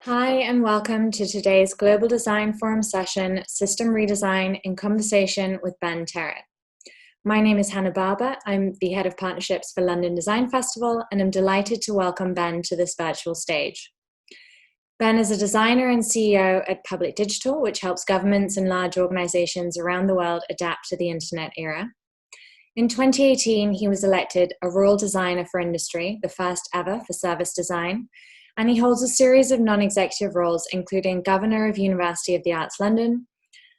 Hi, and welcome to today's Global Design Forum session, System Redesign in Conversation with Ben Terrett. My name is Hannah Barber. I'm the Head of Partnerships for London Design Festival, and I'm delighted to welcome Ben to this virtual stage. Ben is a designer and CEO at Public Digital, which helps governments and large organizations around the world adapt to the internet era. In 2018, he was elected a Royal Designer for Industry, the first ever for service design, and he holds a series of non-executive roles, including Governor of University of the Arts London,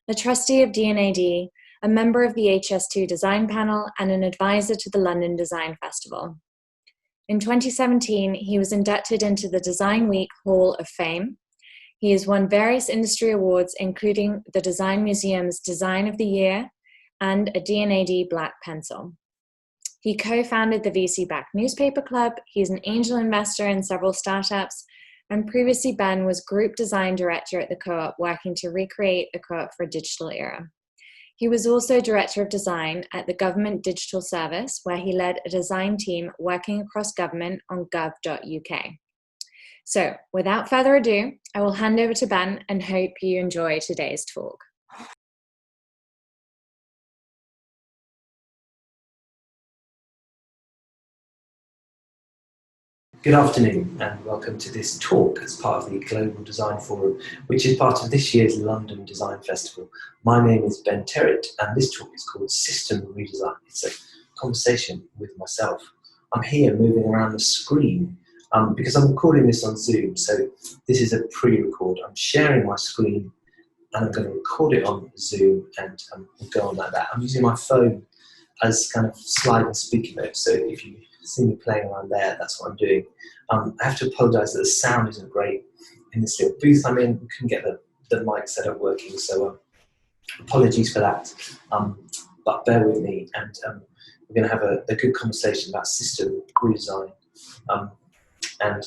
a trustee of D&AD, a member of the HS2 Design Panel, and an advisor to the London Design Festival. In 2017, he was inducted into the Design Week Hall of Fame. He has won various industry awards, including the Design Museum's Design of the Year and a D&AD Black Pencil. He co-founded the VC-backed Newspaper Club. He's an angel investor in several startups, and previously Ben was Group Design Director at the Co-op, working to recreate the Co-op for a digital era. He was also Director of Design at the Government Digital Service, where he led a design team working across government on gov.uk. So, without further ado, I will hand over to Ben and hope you enjoy today's talk. Good afternoon and welcome to this talk as part of the Global Design Forum, which is part of this year's London Design Festival. My name is Ben Terrett and this talk is called System Redesign. It's a conversation with myself. I'm here moving around the screen because I'm recording this on Zoom, so this is a pre-record. I'm sharing my screen and I'm going to record it on Zoom and we'll go on like that. I'm using my phone as kind of slide and speaker mode, so if you see me playing around there, that's what I'm doing. I have to apologise that the sound isn't great in this little booth I'm in. We couldn't get the mic setup working, so apologies for that. But bear with me, and we're going to have a good conversation about system redesign. And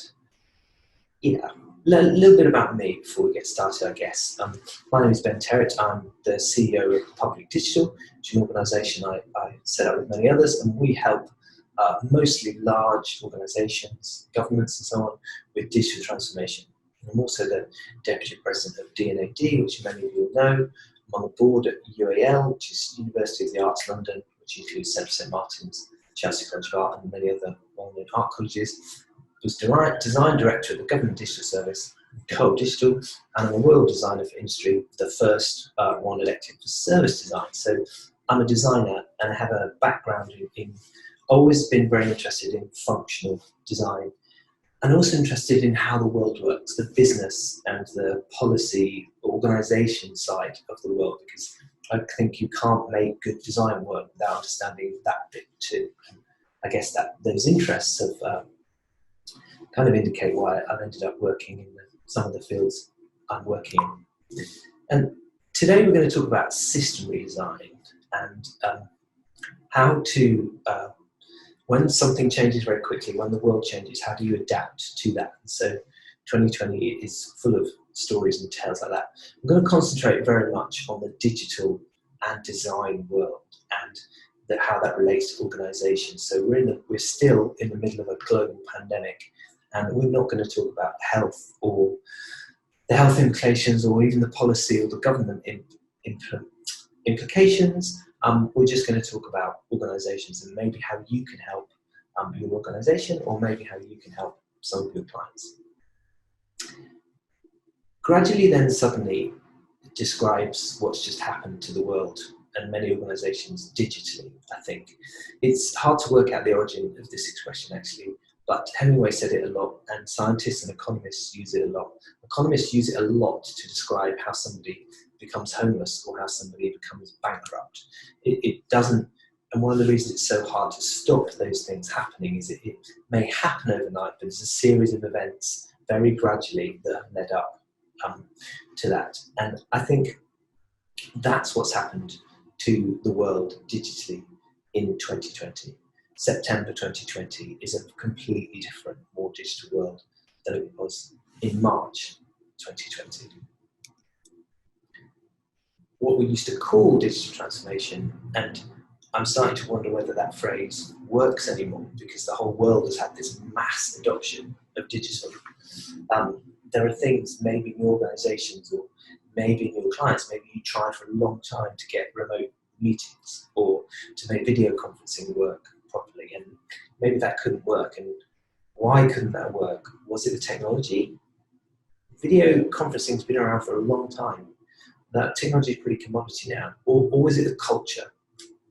yeah, a little bit about me before we get started, I guess. My name is Ben Terrett. I'm the CEO of Public Digital, which is an organisation I set up with many others, and we help mostly large organisations, governments and so on, with digital transformation. And I'm also the Deputy President of D&AD, which many of you will know. I'm on the board at UAL, which is University of the Arts London, which includes Central St Martin's, Chelsea College of Art and many other well-known art colleges. I was Design Director at the Government Digital Service, Co-op Digital, and I'm a Royal Designer for Industry, the first one elected for service design. So I'm a designer and I have a background in always been very interested in functional design and also interested in how the world works, the business and the policy organisation side of the world, because I think you can't make good design work without understanding that bit too. And I guess that those interests have kind of indicate why I've ended up working in some of the fields I'm working in. And today we're going to talk about system redesign and how to when something changes very quickly, when the world changes, how do you adapt to that? And so 2020 is full of stories and tales like that. I'm going to concentrate very much on the digital and design world and how that relates to organisations. So we're still in the middle of a global pandemic, and we're not going to talk about health or the health implications or even the policy or the government implications. We're just going to talk about organisations and maybe how you can help your organisation, or maybe how you can help some of your clients. Gradually then suddenly it describes what's just happened to the world and many organisations digitally, I think. It's hard to work out the origin of this expression actually, but Hemingway said it a lot and scientists and economists use it a lot. Economists use it a lot to describe how somebody becomes homeless or how somebody becomes bankrupt. It doesn't, and one of the reasons it's so hard to stop those things happening is it may happen overnight, but it's a series of events very gradually that have led up to that. And I think that's what's happened to the world digitally in 2020. September 2020 is a completely different, more digital world than it was in March 2020. What we used to call digital transformation, and I'm starting to wonder whether that phrase works anymore because the whole world has had this mass adoption of digital. there are things maybe in your organisations or maybe in your clients, maybe you tried for a long time to get remote meetings or to make video conferencing work properly, and maybe that couldn't work. And why couldn't that work? Was it the technology? Video conferencing's been around for a long time. That technology is pretty commodity now. Or is it the culture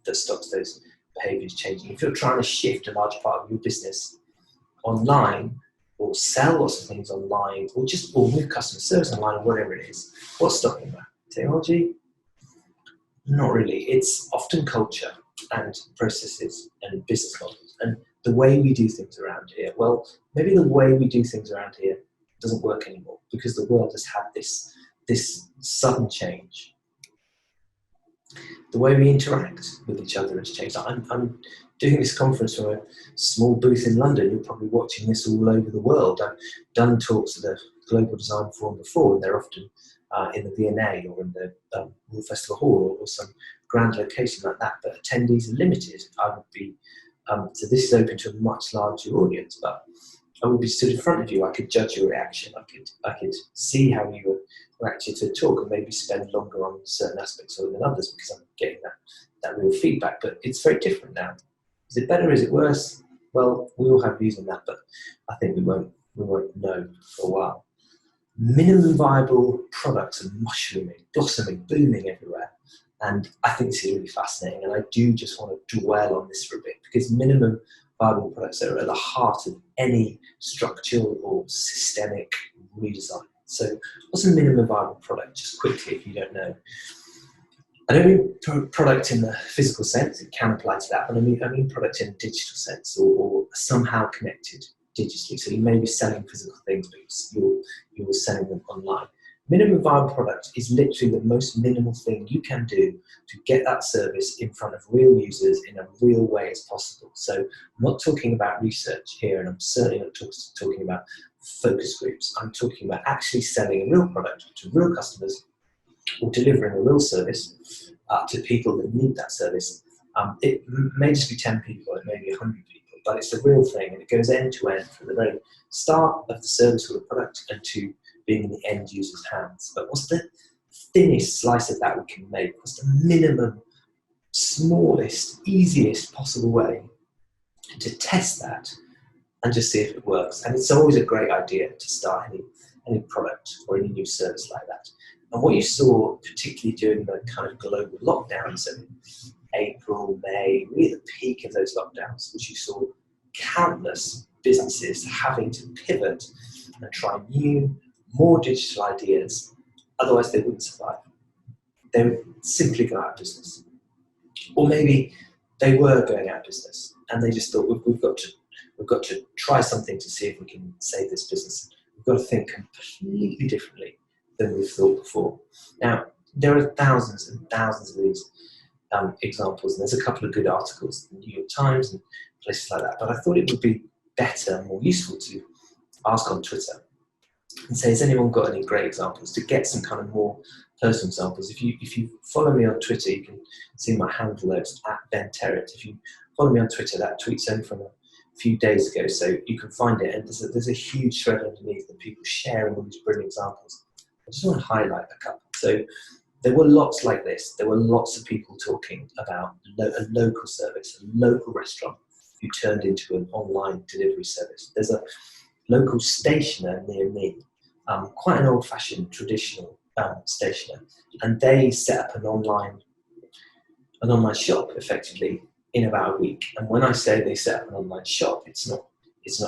that stops those behaviours changing? If you're trying to shift a large part of your business online, or sell lots of things online, or move customer service online, or whatever it is, what's stopping that? Technology? Not really. It's often culture and processes and business models and the way we do things around here. Well, maybe the way we do things around here doesn't work anymore because the world has had this sudden change. The way we interact with each other has changed. I'm doing this conference from a small booth in London. You're probably watching this all over the world. I've done talks at the Global Design Forum before, and they're often in the V&A or in the Festival Hall or some grand location like that, but attendees are limited. I would be, so this is open to a much larger audience, but I would be stood in front of you. I could judge your reaction. I could see how you were actually to talk and maybe spend longer on certain aspects of it than others because I'm getting that real feedback. But it's very different now. Is it better? Is it worse? Well, we all have views on that, but I think we won't know for a while. Minimum viable products are mushrooming, blossoming, booming everywhere. And I think this is really fascinating. And I do just want to dwell on this for a bit because minimum viable products are at the heart of any structural or systemic redesign. So what's a minimum viable product? Just quickly, if you don't know. I don't mean product in the physical sense, it can apply to that, but I mean product in a digital sense or somehow connected digitally. So you may be selling physical things, but you're selling them online. Minimum viable product is literally the most minimal thing you can do to get that service in front of real users in a real way as possible. So I'm not talking about research here, and I'm certainly not talking about focus groups. I'm talking about actually selling a real product to real customers or delivering a real service to people that need that service. It may just be 10 people, it may be 100 people, but it's a real thing, and it goes end to end from the very start of the service or the product and to being in the end user's hands. But what's the thinnest slice of that we can make? What's the minimum, smallest, easiest possible way to test that and just see if it works? And it's always a great idea to start any product or any new service like that. And what you saw, particularly during the kind of global lockdowns in April, May, really the peak of those lockdowns, was you saw countless businesses having to pivot and try new, more digital ideas, otherwise they wouldn't survive. They would simply go out of business. Or maybe they were going out of business and they just thought, we've got to try something to see if we can save this business. We've got to think completely differently than we've thought before. Now, there are thousands and thousands of these examples, and there's a couple of good articles in the New York Times and places like that, but I thought it would be better and more useful to ask on Twitter and say, has anyone got any great examples, to get some kind of more personal examples. If you follow me on Twitter, you can see my handle there, it's @BenTerrett. If you follow me on Twitter, that tweet's only from a few days ago, so you can find it, and there's a huge thread underneath of people sharing all these brilliant examples. I just want to highlight a couple. So there were lots like this. There were lots of people talking about a local service, a local restaurant who turned into an online delivery service. There's a local stationer near me, quite an old-fashioned, traditional stationer, and they set up an online shop effectively in about a week. And when I say they set up an online shop, it's not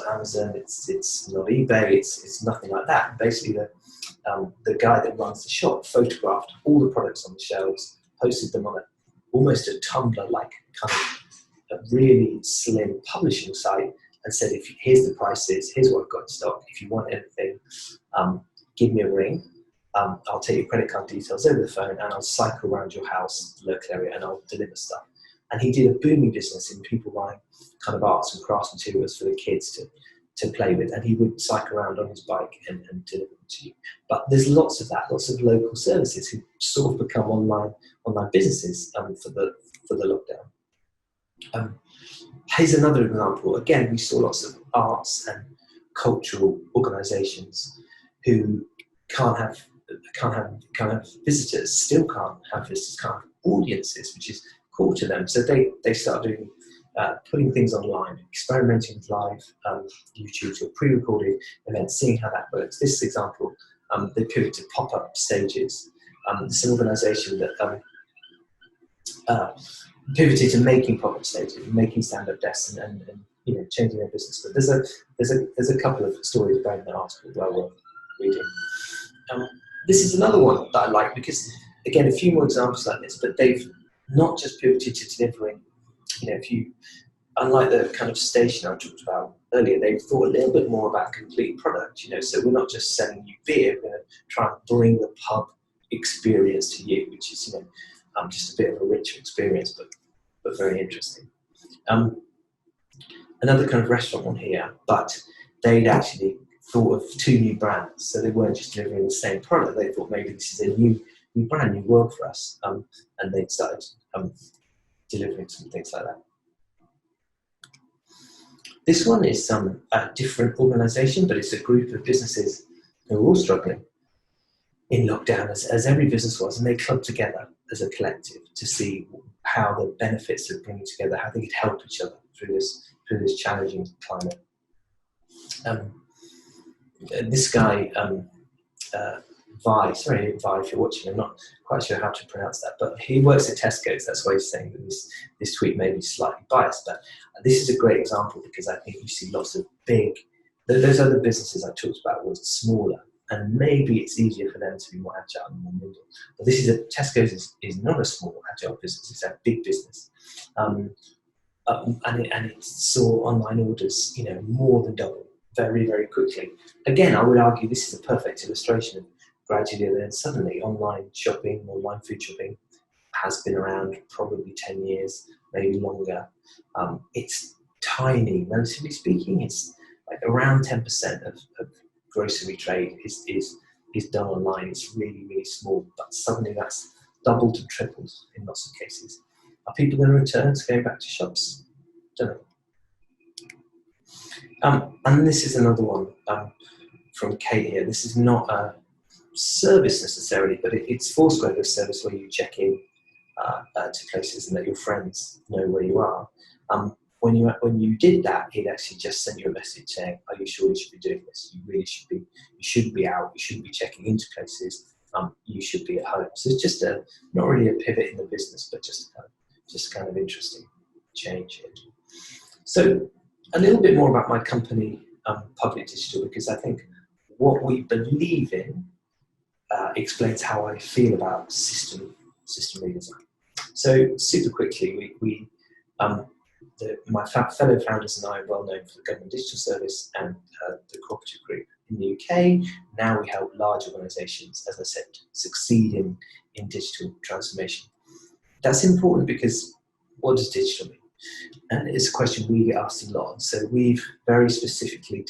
Amazon, it's not eBay, it's nothing like that. Basically, the guy that runs the shop photographed all the products on the shelves, posted them on almost a Tumblr-like kind of a really slim publishing site, and said, here's the prices, here's what I've got in stock. If you want anything, give me a ring. I'll take your credit card details over the phone, and I'll cycle around your house, local area, and I'll deliver stuff. And he did a booming business in people buying kind of arts and crafts materials for the kids to play with, and he would cycle around on his bike and deliver them to you. But there's lots of that, lots of local services who sort of become online businesses for the lockdown. Here's another example. Again, we saw lots of arts and cultural organisations who can't have visitors, still can't have visitors, can't have audiences, which is cool to them. So they start doing putting things online, experimenting with live YouTube or pre-recorded events, seeing how that works. This example, they pivot to pop-up stages. It's an organisation that pivoted to making pop-up stages, making stand-up desks, and changing their business. But there's a couple of stories about in the article well worth reading. This is another one that I like because, again, a few more examples like this, but they've not just pivoted to delivering. Unlike the kind of station I talked about earlier, they've thought a little bit more about complete product. So we're not just selling you beer; we're going to try and bring the pub experience to you, which is just a bit of a richer experience, but very interesting. Another kind of restaurant one here, but they'd actually thought of 2 new brands, so they weren't just delivering the same product. They thought maybe this is a new brand, new world for us, and they'd started delivering some things like that. This one is a different organisation, but it's a group of businesses who are all struggling in lockdown, as every business was, and they clubbed together as a collective to see how the benefits of bringing together, how they could help each other through this challenging climate. This guy, Vi, sorry Vi if you're watching, I'm not quite sure how to pronounce that, but he works at Tesco's. That's why he's saying that this tweet may be slightly biased, but this is a great example because I think you see lots of those other businesses I talked about were smaller, and maybe it's easier for them to be more agile and more nimble. But Tesco's is not a small agile business; it's a big business, and it saw online orders, more than double very, very quickly. Again, I would argue this is a perfect illustration of gradually and then suddenly online shopping, online food shopping has been around probably 10 years, maybe longer. It's tiny, relatively speaking. It's like around 10% of grocery trade is done online. It's really, really small, but suddenly that's doubled and tripled in lots of cases. Are people going to return to going back to shops? Don't know. And this is another one from Kate here. This is not a service necessarily, but it's Foursquare service where you check in to places and let your friends know where you are. When you did that, it actually just sent you a message saying, "Are you sure you should be doing this? You really should be. You shouldn't be out. You shouldn't be checking into places. You should be at home." So it's just not really a pivot in the business, but just kind of interesting change here. So a little bit more about my company, Public Digital, because I think what we believe in explains how I feel about system redesign. So super quickly, my fellow founders and I are well known for the Government Digital Service and the Cooperative Group in the UK. Now we help large organisations, as I said, succeed in digital transformation. That's important because what does digital mean? And it's a question we get asked a lot. So we've very specifically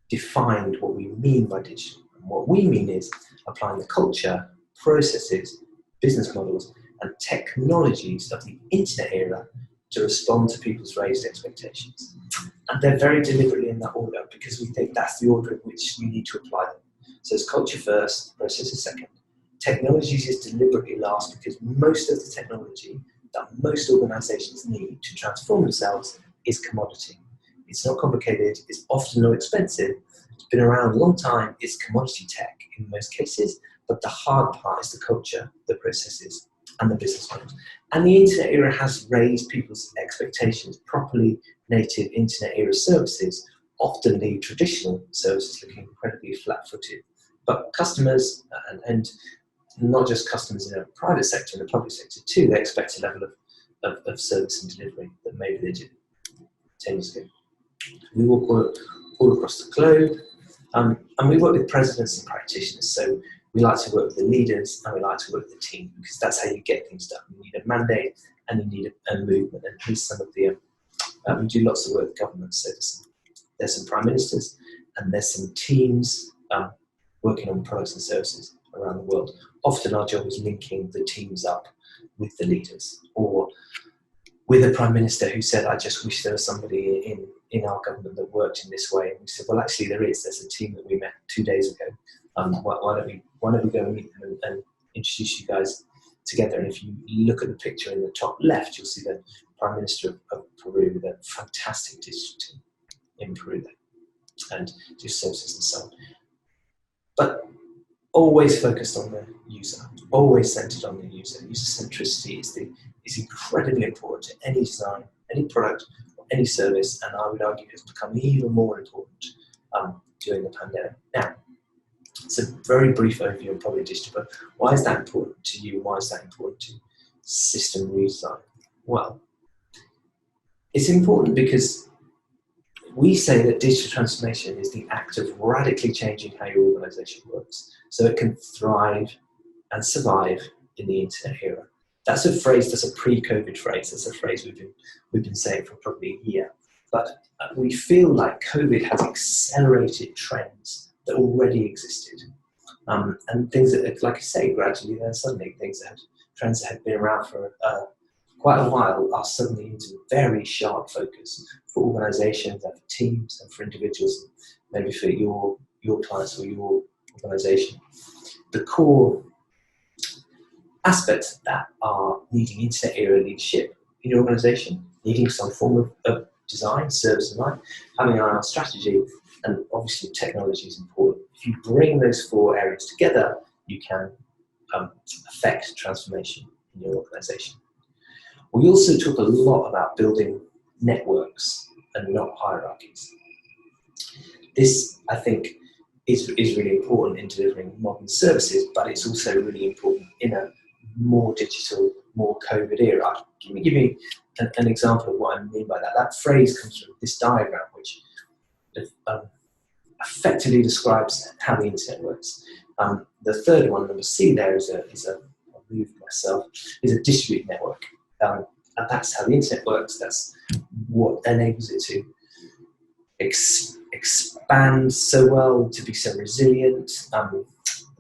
defined what we mean by digital. And what we mean is applying the culture, processes, business models, and technologies of the internet era to respond to people's raised expectations. And they're very deliberately in that order because we think that's the order in which we need to apply them. So it's culture first, processes second. Technologies is deliberately last because most of the technology that most organisations need to transform themselves is commodity. It's not complicated, it's often not expensive, it's been around a long time, it's commodity tech in most cases, but the hard part is the culture, the processes, and the business models. And the internet era has raised people's expectations. Properly native internet era services often leave traditional services looking incredibly flat-footed. But customers, and not just customers in the private sector, in the public sector too, they expect a level of service and delivery that maybe they did 10 years ago. We walk all across the globe, and we work with presidents and practitioners. So we like to work with the leaders and we like to work with the team because that's how you get things done. You need a mandate and you need a movement. And here's some of the, we do lots of work with governments. So there's some prime ministers and there's some teams working on products and services around the world. Often our job is linking the teams up with the leaders, or with a prime minister who said, "I just wish there was somebody in our government that worked in this way. And we said, well, actually there's a team that we met 2 days ago. Why don't we go and meet them and introduce you guys together? And if you look at the picture in the top left, you'll see the Prime Minister of Peru with a fantastic digital team in Peru there, and do services and so on. But always focused on the user, always centered on the user. User-centricity is incredibly important to any design, any product, or any service, and I would argue it's become even more important during the pandemic. Now, it's a very brief overview and probably digital, but why is that important to you? Why is that important to system redesign? Well, it's important because we say that digital transformation is the act of radically changing how your organization works so it can thrive and survive in the internet era. That's a phrase, that's a pre-COVID phrase. That's a phrase we've been saying for probably a year. But we feel like COVID has accelerated trends that already existed. And things that, like I say, gradually then suddenly trends that had been around for quite a while are suddenly into very sharp focus for organizations and for teams and for individuals, maybe for your clients or your organization. The core aspects of that are needing internet era leadership in your organization, needing some form of design, service design, having an eye on strategy, and obviously technology is important. If you bring those four areas together, you can affect transformation in your organization. We also talk a lot about building networks and not hierarchies. This, I think, is really important in delivering modern services, but it's also really important in a more digital, more COVID era. Let me give you an example of what I mean by that. That phrase comes from this diagram, which effectively describes how the internet works. The third one, number C there, I'll move myself, is a distributed network. And that's how the internet works. That's what enables it to expand so well, to be so resilient.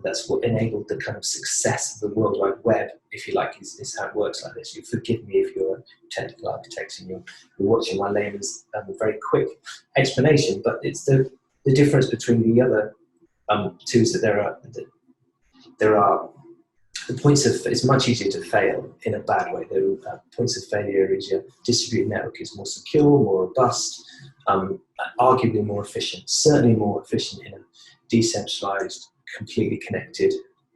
That's what enabled the kind of success of the World Wide Web, if you like, is how it works like this. You forgive me if you're a technical architect and you're watching my layman's very quick explanation, but it's the difference between the other two is that there are the points of, it's much easier to fail in a bad way. The points of failure is your distributed network is more secure, more robust, arguably more efficient, certainly more efficient in a decentralized, completely connected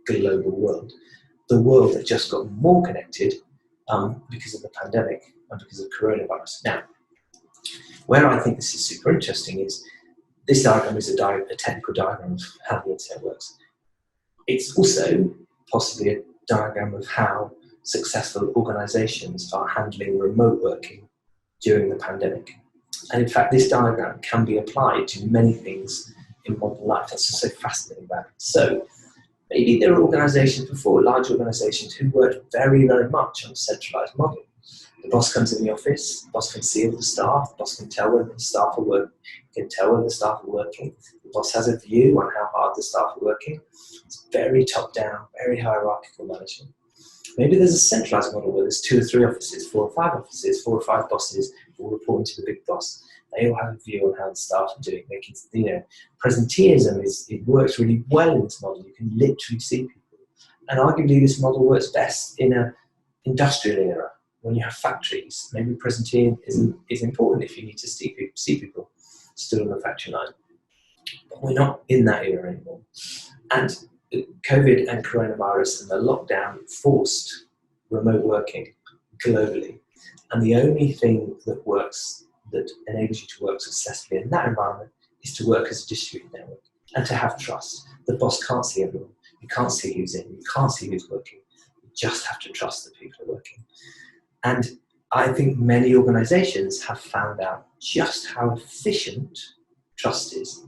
global world. The world that just got more connected because of the pandemic and because of coronavirus. Now, where I think this is super interesting is this diagram is a technical diagram of how the internet works. It's also possibly a diagram of how successful organizations are handling remote working during the pandemic. And in fact, this diagram can be applied to many things in modern life. That's what's so fascinating about it. So maybe there are organizations before, large organizations, who worked very, very much on a centralized model. The boss comes in the office, the boss can see all the staff, the boss can tell whether the staff are working, can tell whether the staff are working. The boss has a view on how hard the staff are working. It's very top-down, very hierarchical management. Maybe there's a centralized model where there's 2 or 3 offices, 4 or 5 offices, 4 or 5 bosses all reporting to the big boss. They all have a view on how the staff are doing. They can, presenteeism it works really well in this model. You can literally see people. And arguably this model works best in an industrial era when you have factories. Maybe presenteeism is important if you need to see people still on the factory line. But we're not in that era anymore. And COVID and coronavirus and the lockdown forced remote working globally. And the only thing that works, that enables you to work successfully in that environment, is to work as a distributed network and to have trust. The boss can't see everyone. You can't see who's in. You can't see who's working. You just have to trust that people are working. And I think many organizations have found out just how efficient trust is.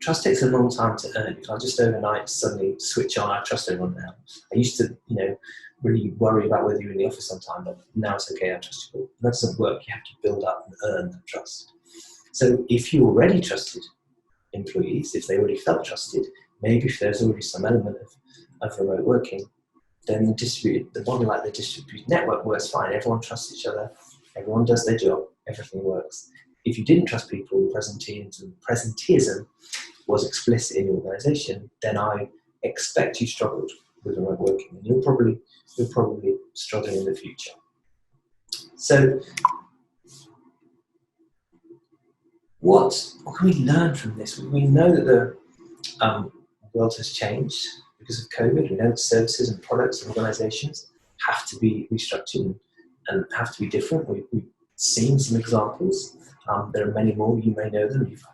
Trust takes a long time to earn. You can't just overnight suddenly switch on, I trust everyone now. I used to, really worry about whether you're in the office on time, but now it's okay, I trust you. That doesn't work. You have to build up and earn that trust. So if you already trusted employees, if they already felt trusted, maybe if there's already some element of remote working, then the model like the distributed network works fine. Everyone trusts each other. Everyone does their job. Everything works. if you didn't trust people, presenteeism was explicit in your organisation, then I expect you struggled with remote working, and you're probably struggling in the future. So, what can we learn from this? We know that the world has changed because of COVID. We know that services and products and organisations have to be restructured and have to be different. We've seen some examples. There are many more. You may know them. We've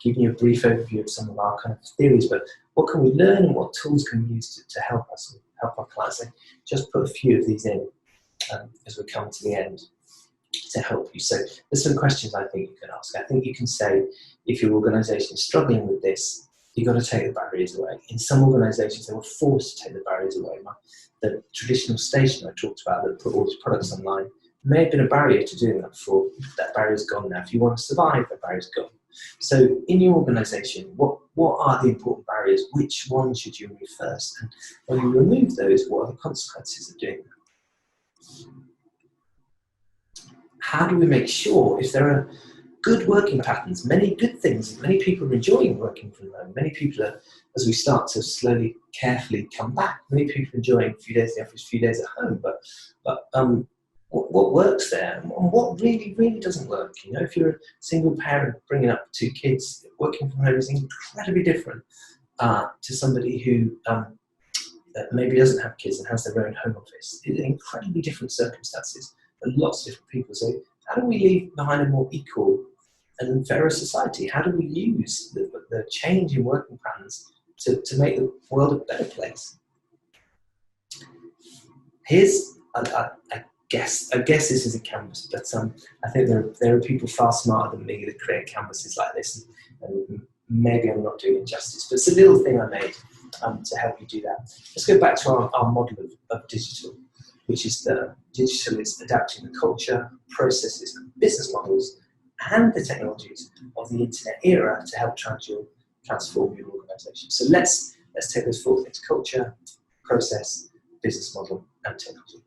given you a brief overview of some of our kind of theories, but what can we learn and what tools can we use to help us and help our clients? I just put a few of these in as we come to the end to help you. So there's some questions I think you can ask. I think you can say, if your organisation is struggling with this, you've got to take the barriers away. In some organisations, they were forced to take the barriers away. The traditional station I talked about that put all these products online may have been a barrier to doing that before. That barrier's gone now. If you want to survive, that barrier's gone. So in your organisation, what are the important barriers? Which ones should you remove first? And when you remove those, what are the consequences of doing that? How do we make sure, if there are good working patterns, many good things, many people are enjoying working from home, many people are, as we start to slowly, carefully come back, many people are enjoying a few days in the office, a few days at home, but what works there and what really, really doesn't work? You know, if you're a single parent bringing up 2 kids, working from home is incredibly different to somebody who maybe doesn't have kids and has their own home office. It's incredibly different circumstances and lots of different people. So how do we leave behind a more equal and fairer society? How do we use the change in working patterns to make the world a better place? Here's, I guess this is a canvas, but I think there are people far smarter than me that create canvases like this, and maybe I'm not doing it justice, but it's a little thing I made to help you do that. Let's go back to our model of digital, which is that digital is adapting the culture, processes, business models, and the technologies of the internet era to help transform your organisation. So let's take those 4 things: culture, process, business model, and technology.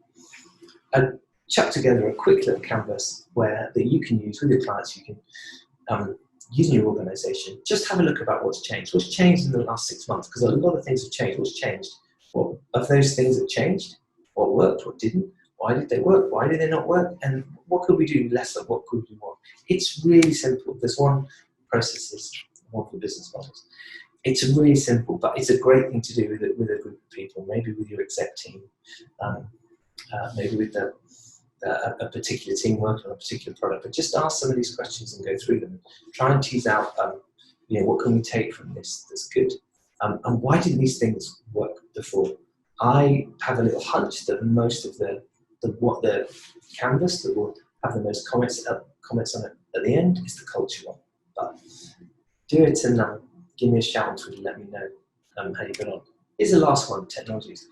I chuck together a quick little canvas that you can use with your clients. You can use in your organisation. Just have a look about what's changed. What's changed in the last 6 months? Because a lot of things have changed. What's changed? What of those things that changed? What worked? What didn't? Why did they work? Why did they not work? And what could we do less of? What could we do more? It's really simple. There's one processes, one for business models. It's really simple, but it's a great thing to do with a group of people, maybe with your exec team, maybe with a particular team working on a particular product. But just ask some of these questions and go through them. Try and tease out, what can we take from this that's good, and why didn't these things work before? I have a little hunch that most of the canvas that will have the most comments on it at the end is the culture one. But do it and give me a shout on Twitter, let me know how you get on. Here's the last one: technologies.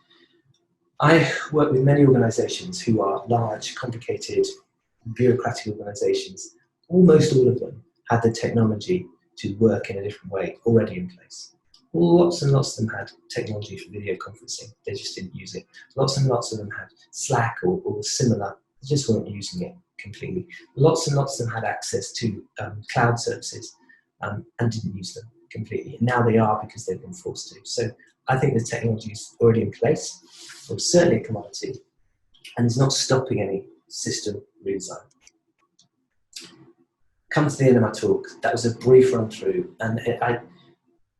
I work with many organisations who are large, complicated, bureaucratic organisations. Almost all of them had the technology to work in a different way already in place. Lots and lots of them had technology for video conferencing. They just didn't use it. Lots and lots of them had Slack or similar. They just weren't using it completely. Lots and lots of them had access to cloud services and didn't use them completely. And now they are because they've been forced to. So I think the technology is already in place. It's certainly a commodity, and it's not stopping any system redesign. Come to the end of my talk. That was a brief run through, and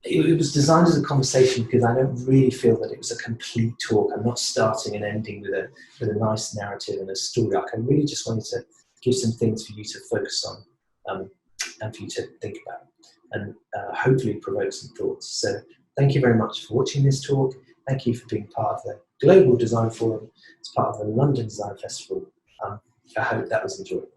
it was designed as a conversation because I don't really feel that it was a complete talk. I'm not starting and ending with a nice narrative and a story arc. I really just wanted to give some things for you to focus on and for you to think about, and hopefully provoke some thoughts. So thank you very much for watching this talk. Thank you for being part of the Global Design Forum as part of the London Design Festival. I hope that was enjoyable.